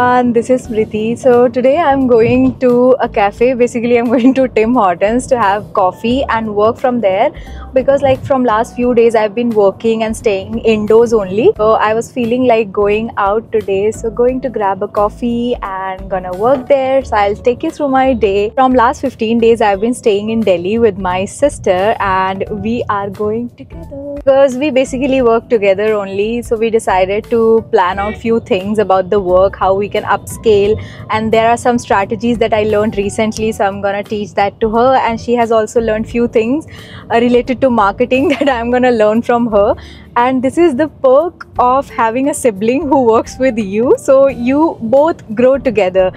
everyone, this is Smriti. So today I'm going to a cafe. Basically I'm going to Tim Hortons to have coffee and work from there, because like from last few days I've been working and staying indoors only. So I was feeling like going out today, so going to grab a coffee and gonna work there. So I'll take you through my day. From last 15 days I've been staying in Delhi with my sister, and we are going together because we basically work together only. So we decided to plan out few things about the work, how we can upscale, and there are some strategies that I learned recently, so I'm gonna teach that to her, and she has also learned few things related to marketing that I'm gonna learn from her. And this is the perk of having a sibling who works with you, so you both grow together.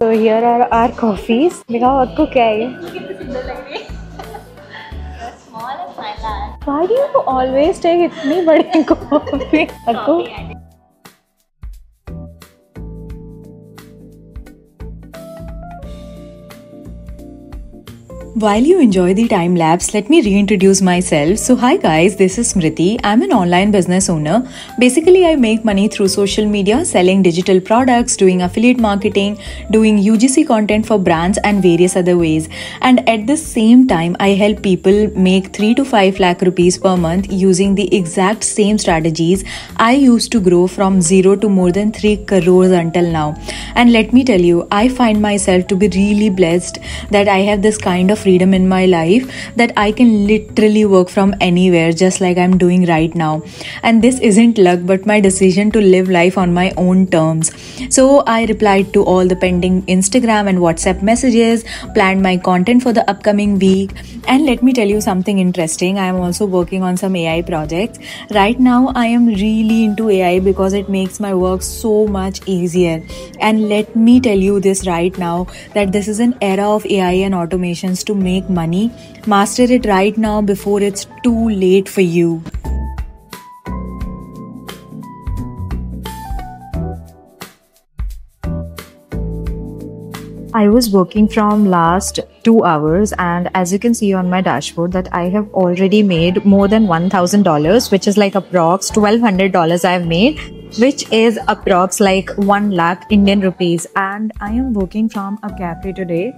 So here are our coffees. दिखाओ आपको क्या है ये? Why do you always take इतनी बड़ी coffee? आपको? While you enjoy the time lapse, let me reintroduce myself. So hi guys, this is Smriti. I'm an online business owner. Basically, I make money through social media, selling digital products, doing affiliate marketing, doing UGC content for brands and various other ways. And at the same time, I help people make 3 to 5 lakh rupees per month using the exact same strategies I used to grow from zero to more than 3 crores until now. And let me tell you, I find myself to be really blessed that I have this kind of freedom in my life that I can literally work from anywhere, just like I'm doing right now. And this isn't luck, but my decision to live life on my own terms. So I replied to all the pending Instagram and WhatsApp messages, planned my content for the upcoming week. And let me tell you something interesting. I am also working on some AI projects. Right now I am really into AI because it makes my work so much easier. And let me tell you this right now, that this is an era of AI and automations to make money. Master it right now before it's too late for you. I was working from last 2 hours, and as you can see on my dashboard that I have already made more than $1,000, which is like approx $1,200 I've made, which is approx like 1 lakh Indian rupees. And I am working from a cafe today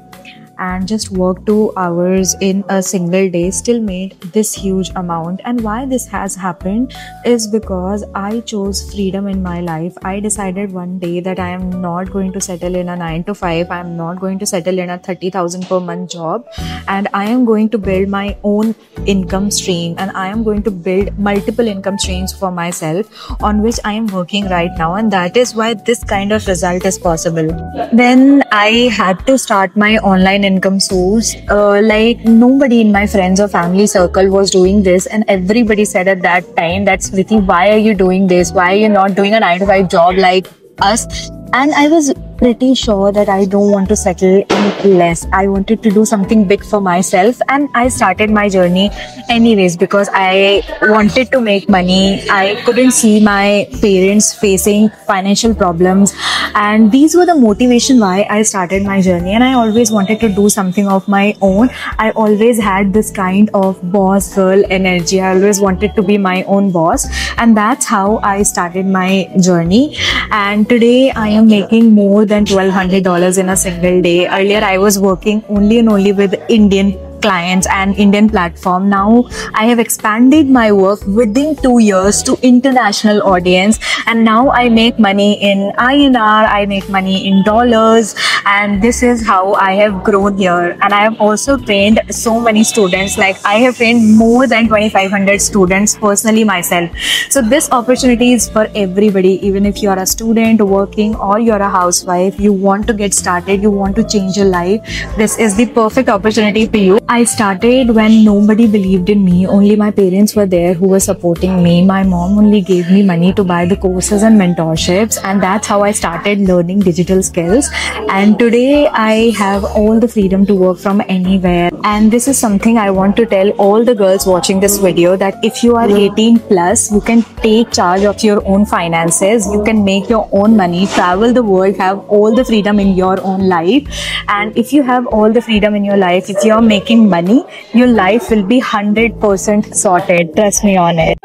and just worked 2 hours in a single day, still made this huge amount. And why this has happened is because I chose freedom in my life. I decided one day that I am not going to settle in a 9 to 5. I am not going to settle in a 30,000 per month job, and I am going to build my own income stream, and I am going to build multiple income streams for myself on which I am working right now. And that is why this kind of result is possible. Then I had to start my online income source. Like nobody in my friends or family circle was doing this, and everybody said at that time, that's Smriti, why are you doing this? Why are you not doing a 9 to 5 job like us? And I was pretty sure that I don't want to settle in less. I wanted to do something big for myself, and I started my journey anyways because I wanted to make money. I couldn't see my parents facing financial problems, and these were the motivation why I started my journey. And I always wanted to do something of my own. I always had this kind of boss girl energy. I always wanted to be my own boss, and that's how I started my journey. And today I am making more than $1,200 in a single day. Earlier I was working only and only with Indian clients and Indian platform. Now I have expanded my work within 2 years to international audience, and now I make money in INR, I make money in dollars, and this is how I have grown here. And I have also trained so many students. Like I have trained more than 2,500 students personally myself. So this opportunity is for everybody. Even if you are a student working or you're a housewife, you want to get started, you want to change your life, this is the perfect opportunity for you. I started when nobody believed in me. Only my parents were there who were supporting me. My mom only gave me money to buy the courses and mentorships, and that's how I started learning digital skills. And Today I have all the freedom to work from anywhere, and this is something I want to tell all the girls watching this video, that if you are 18 plus, you can take charge of your own finances, you can make your own money, travel the world, have all the freedom in your own life. And if you have all the freedom in your life, if you are making money, your life will be 100% sorted. Trust me on it.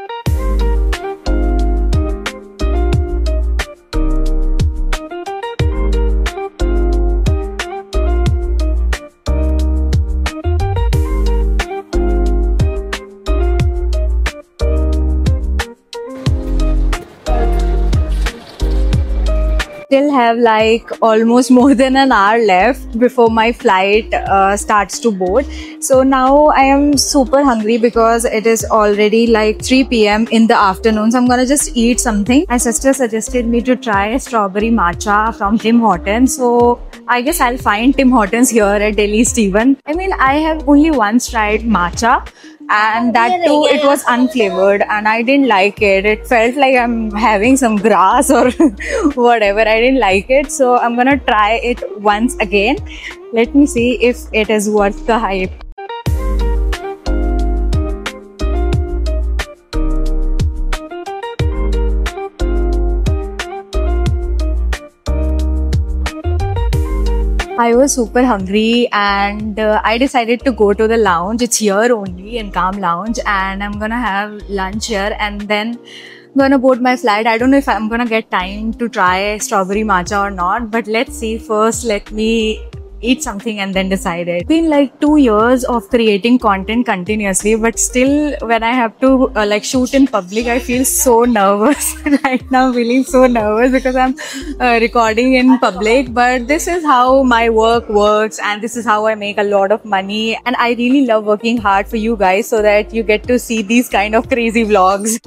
Still have like almost more than an hour left before my flight starts to board. So now I am super hungry because it is already like 3 p.m. in the afternoon. So I'm gonna just eat something. My sister suggested me to try strawberry matcha from Tim Hortons. So I guess I'll find Tim Hortons here at Delhi Steven. I mean, I have only once tried matcha, and that too it was unflavored and I didn't like it. It felt like I'm having some grass or whatever. I didn't like it, so I'm gonna try it once again. Let me see if it is worth the hype. I was super hungry and I decided to go to the lounge. It's here only in Calm Lounge, and I'm gonna have lunch here and then gonna board my flight. I don't know if I'm gonna get time to try strawberry matcha or not, but let's see. First, let me eat something and then decide it. It's been like 2 years of creating content continuously, but still when I have to like shoot in public, I feel so nervous. Right now I'm feeling so nervous because I'm recording in public, but this is how my work works and this is how I make a lot of money, and I really love working hard for you guys so that you get to see these kind of crazy vlogs.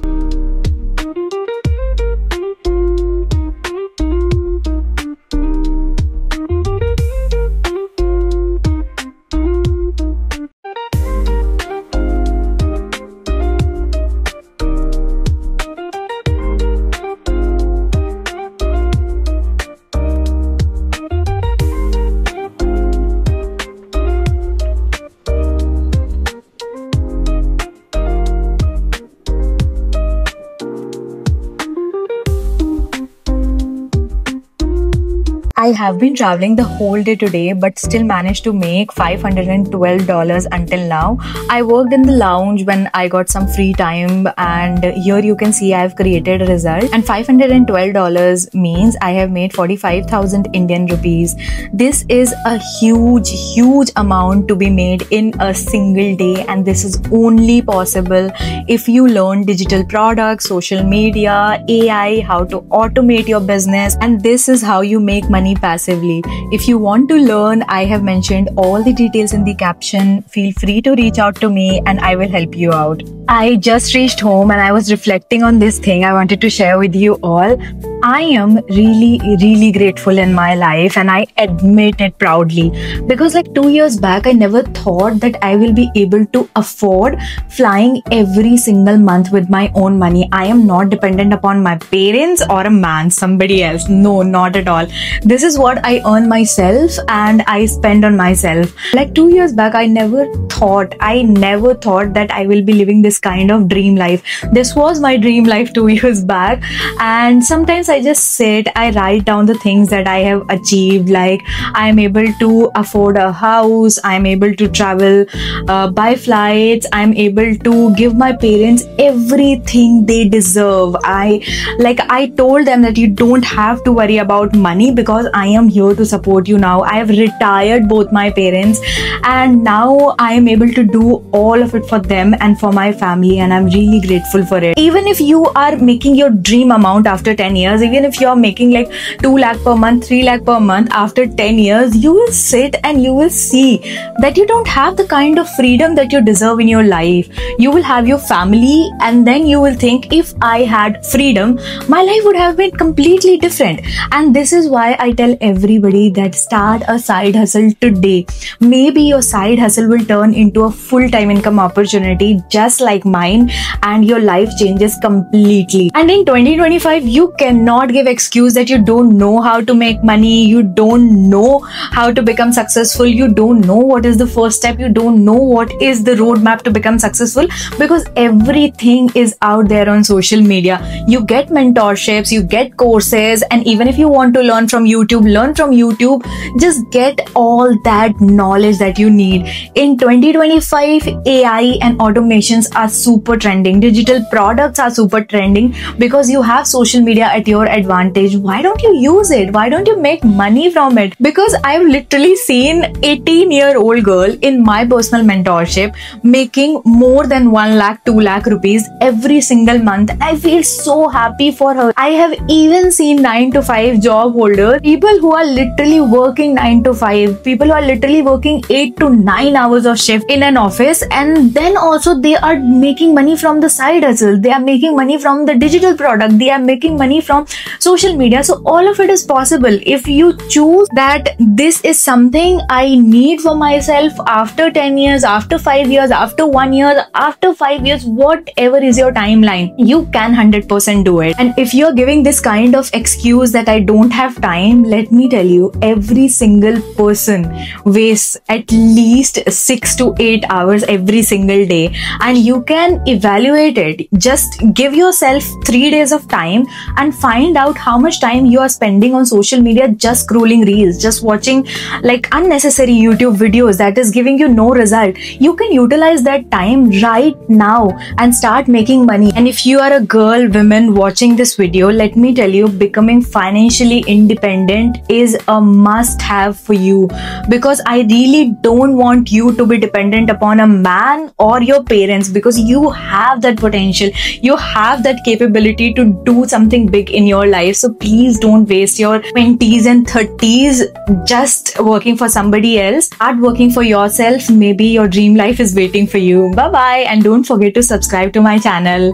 I have been traveling the whole day today, but still managed to make $512 until now. I worked in the lounge when I got some free time, and here you can see I have created a result. And $512 means I have made 45,000 Indian rupees. This is a huge amount to be made in a single day, and this is only possible if you learn digital products, social media, AI, how to automate your business, and this is how you make money passively. If you want to learn, I have mentioned all the details in the caption. Feel free to reach out to me and I will help you out. I just reached home and I was reflecting on this thing I wanted to share with you all. I am really grateful in my life, and I admit it proudly, because like 2 years back I never thought that I will be able to afford flying every single month with my own money. I am not dependent upon my parents or a man, somebody else. No, not at all. This is what I earn myself and I spend on myself. Like 2 years back I never thought that I will be living this kind of dream life. This was my dream life 2 years back, and sometimes I just sit, I write down the things that I have achieved. Like I am able to afford a house, I am able to travel by flights, I am able to give my parents everything they deserve. I told them that you don't have to worry about money because I am here to support you now. I have retired both my parents and now I am able to do all of it for them and for my family, and I'm really grateful for it. Even if you are making your dream amount after 10 years, even if you're making like 2 lakh per month, 3 lakh per month, after 10 years, you will sit and you will see that you don't have the kind of freedom that you deserve in your life. You will have your family, and then you will think, if I had freedom, my life would have been completely different. And this is why I tell everybody that start a side hustle today. Maybe your side hustle will turn into a full-time income opportunity just like mine, and your life changes completely. And in 2025, you cannot not give excuse that you don't know how to make money, you don't know how to become successful, you don't know what is the first step, you don't know what is the roadmap to become successful, because everything is out there on social media. You get mentorships, you get courses, and even if you want to learn from YouTube, learn from YouTube. Just get all that knowledge that you need. In 2025, AI and automations are super trending. Digital products are super trending because you have social media at your advantage. Why don't you use it? Why don't you make money from it? Because I've literally seen 18-year-old girl in my personal mentorship making more than 1 lakh, 2 lakh rupees every single month. I feel so happy for her. I have even seen 9 to 5 job holders, people who are literally working 9 to 5, people who are literally working 8 to 9 hours of shift in an office, and then also they are making money from the side hustle. They are making money from the digital product. They are making money from social media. So all of it is possible if you choose that this is something I need for myself after 10 years, after 5 years, after 1 year, after 5 years, whatever is your timeline, you can 100% do it. And if you're giving this kind of excuse that I don't have time, let me tell you, every single person wastes at least 6 to 8 hours every single day, and you can evaluate it. Just give yourself 3 days of time and find out how much time you are spending on social media, just scrolling reels, just watching like unnecessary YouTube videos that is giving you no result. You can utilize that time right now and start making money. And if you are a girl, woman watching this video, let me tell you, becoming financially independent is a must have for you, because I really don't want you to be dependent upon a man or your parents, because you have that potential, you have that capability to do something big in your life. So please don't waste your 20s and 30s just working for somebody else. Start working for yourself. Maybe your dream life is waiting for you. Bye bye, and don't forget to subscribe to my channel.